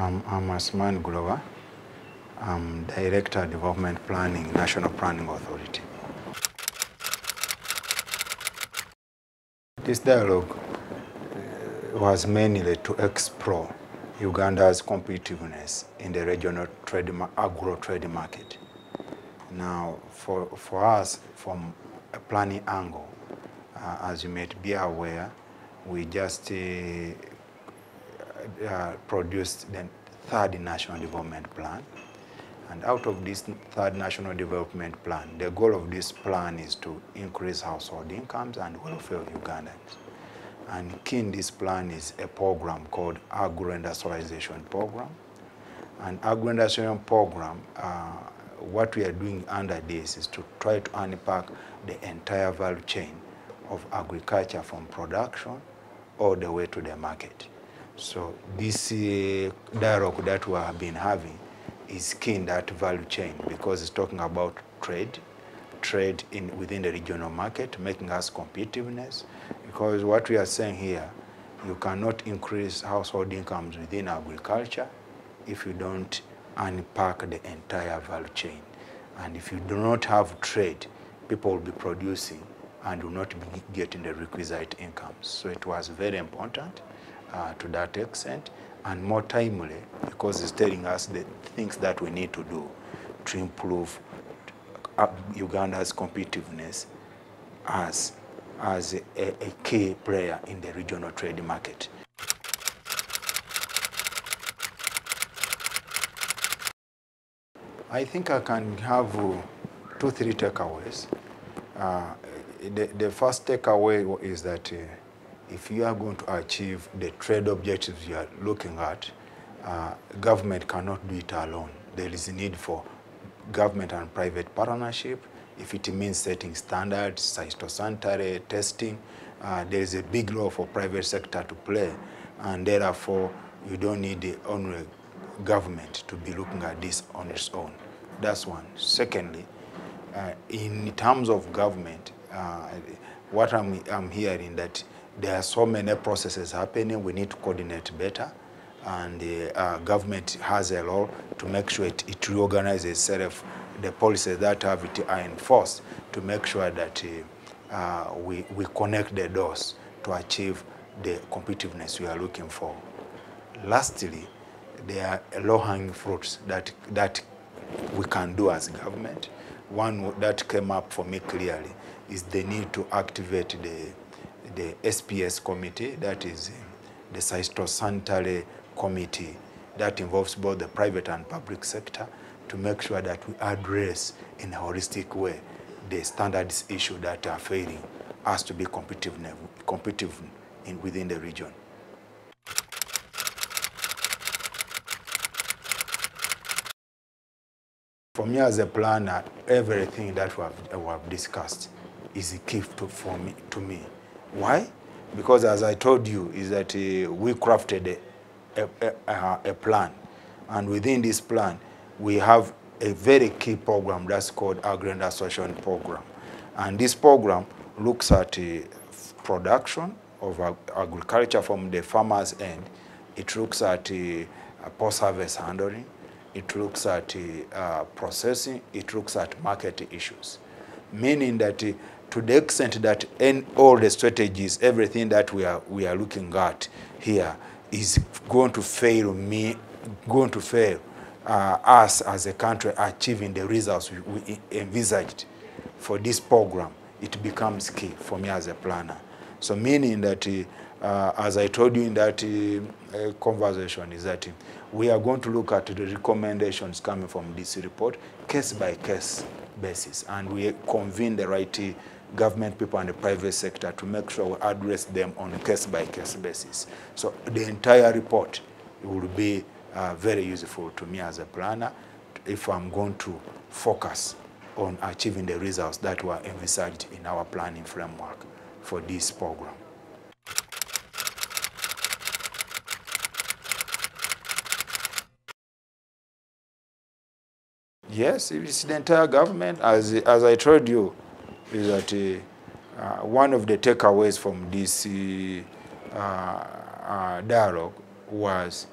I'm Asman Glover. I'm Director of Development Planning, National Planning Authority. This dialogue was mainly to explore Uganda's competitiveness in the regional agro-trade market. Now, for us, from a planning angle, as you may be aware, we just produced the third National Development Plan. And out of this third National Development Plan, the goal of this plan is to increase household incomes and welfare of Ugandans. And key in this plan is a program called Agro-Industrialization Program. And Agro-Industrialization Program, what we are doing under this is to try to unpack the entire value chain of agriculture from production all the way to the market. So this dialogue that we have been having is key in that value chain because it's talking about trade within the regional market, making us competitiveness. Because what we are saying here, you cannot increase household incomes within agriculture if you don't unpack the entire value chain. And if you do not have trade, people will be producing and will not be getting the requisite incomes. So it was very important to that extent, and more timely because it's telling us the things that we need to do to improve Uganda's competitiveness as a key player in the regional trade market. I think I can have 2-3 takeaways. The first takeaway is that if you are going to achieve the trade objectives you are looking at, government cannot do it alone. There is a need for government and private partnership. If it means setting standards, phytosanitary testing, there is a big role for private sector to play, and therefore you don't need the only government to be looking at this on its own. That's one. Secondly, in terms of government, what I'm hearing that there are so many processes happening, we need to coordinate better, and the government has a role to make sure it reorganizes itself. The policies that have it are enforced to make sure that we connect the dots to achieve the competitiveness we are looking for. Lastly, there are low-hanging fruits that we can do as government. One that came up for me clearly is the need to activate the SPS committee, that is the phytosanitary committee that involves both the private and public sector, to make sure that we address in a holistic way the standards issue that are failing us to be competitive within the region. For me as a planner, everything that we have discussed is a key to me. Why? Because as I told you, is that we crafted a plan, and within this plan, we have a very key program that's called Agro-Industrialization Program. And this program looks at production of agriculture from the farmer's end. It looks at post-harvest handling. It looks at processing. It looks at market issues. Meaning that to the extent that in all the strategies, everything that we are looking at here is going to fail us as a country achieving the results we envisaged for this program, it becomes key for me as a planner. So meaning that, as I told you in that conversation, is that we are going to look at the recommendations coming from this report, case-by-case basis, and we convene the right government people and the private sector to make sure we address them on a case-by-case basis. So the entire report will be very useful to me as a planner if I'm going to focus on achieving the results that were envisaged in our planning framework for this program. Yes, it's the entire government. As I told you, is that one of the takeaways from this dialogue was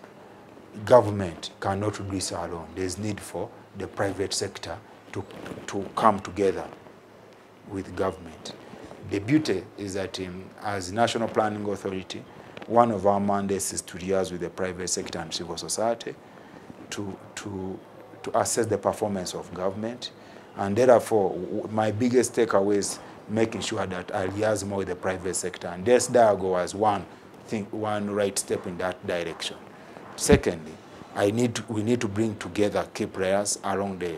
government cannot do this alone. There's need for the private sector to come together with government. The beauty is that as National Planning Authority, one of our mandates is to liaise with the private sector and civil society to assess the performance of government. And therefore, my biggest takeaway is making sure that I liaise more with the private sector. And this dialogue was one right step in that direction. Secondly, we need to bring together key players along the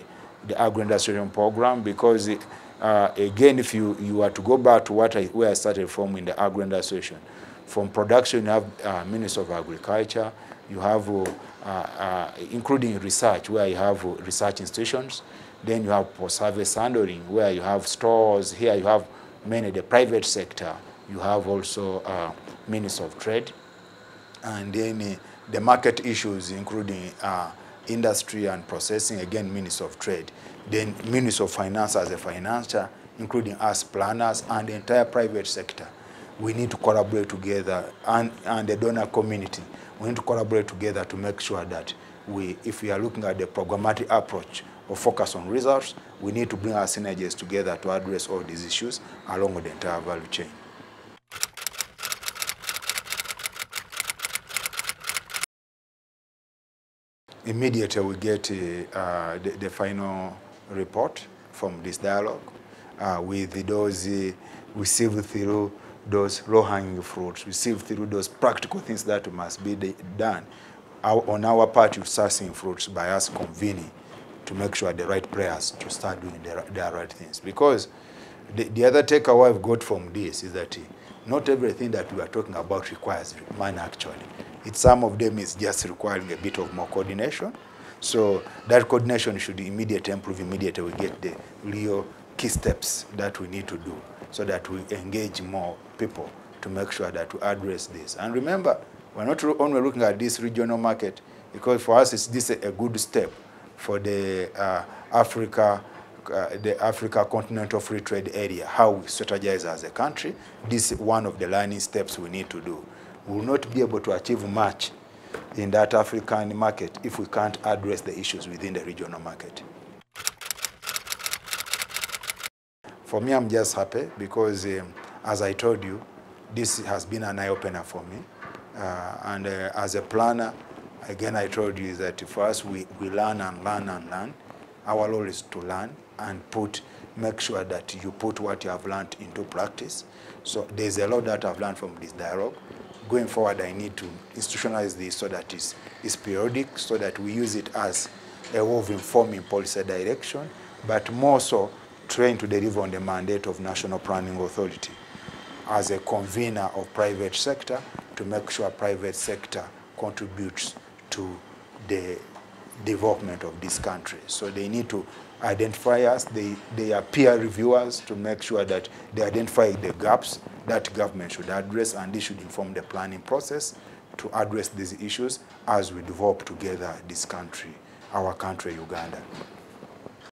agro-industrial program, because again, if you were to go back to where I started from in the agro-industrial, from production you have Ministry of Agriculture, you have including research, where you have research institutions, then you have post-service handling, where you have stores. Here you have mainly the private sector. You have also Ministry of Trade, and then the market issues, including industry and processing, again, Ministry of Trade. Then Ministry of Finance as a financier, including us planners and the entire private sector. We need to collaborate together, and the donor community. We need to collaborate together to make sure that if we are looking at the programmatic approach or focus on results, we need to bring our synergies together to address all these issues along with the entire value chain. Immediately we get the final report from this dialogue with those received through those low-hanging fruits, received through those practical things that must be done. On our part, you start seeing fruits by us convening to make sure the right players to start doing the right things. Because the other takeaway I've got from this is that not everything that we are talking about requires money actually. Some of them is just requiring a bit of more coordination. So that coordination should immediately improve. Immediately we get the real key steps that we need to do so that we engage more people to make sure that we address this. And remember, we're not only looking at this regional market, because for us this is a good step for the Africa Continental Free Trade Area, how we strategize as a country. This is one of the learning steps we need to do. We will not be able to achieve much in that African market if we can't address the issues within the regional market. For me, I'm just happy because, as I told you, this has been an eye-opener for me. And as a planner, again, I told you that for us, we learn and learn and learn. Our role is to learn and make sure that you put what you have learned into practice. So there's a lot that I've learned from this dialogue. Going forward, I need to institutionalize this so that it's periodic, so that we use it as a way of informing policy direction, but more so trying to deliver on the mandate of National Planning Authority as a convener of private sector to make sure private sector contributes to the development of this country. So they need to identify us. They are peer reviewers to make sure that they identify the gaps that government should address, and this should inform the planning process to address these issues as we develop together this country, our country, Uganda.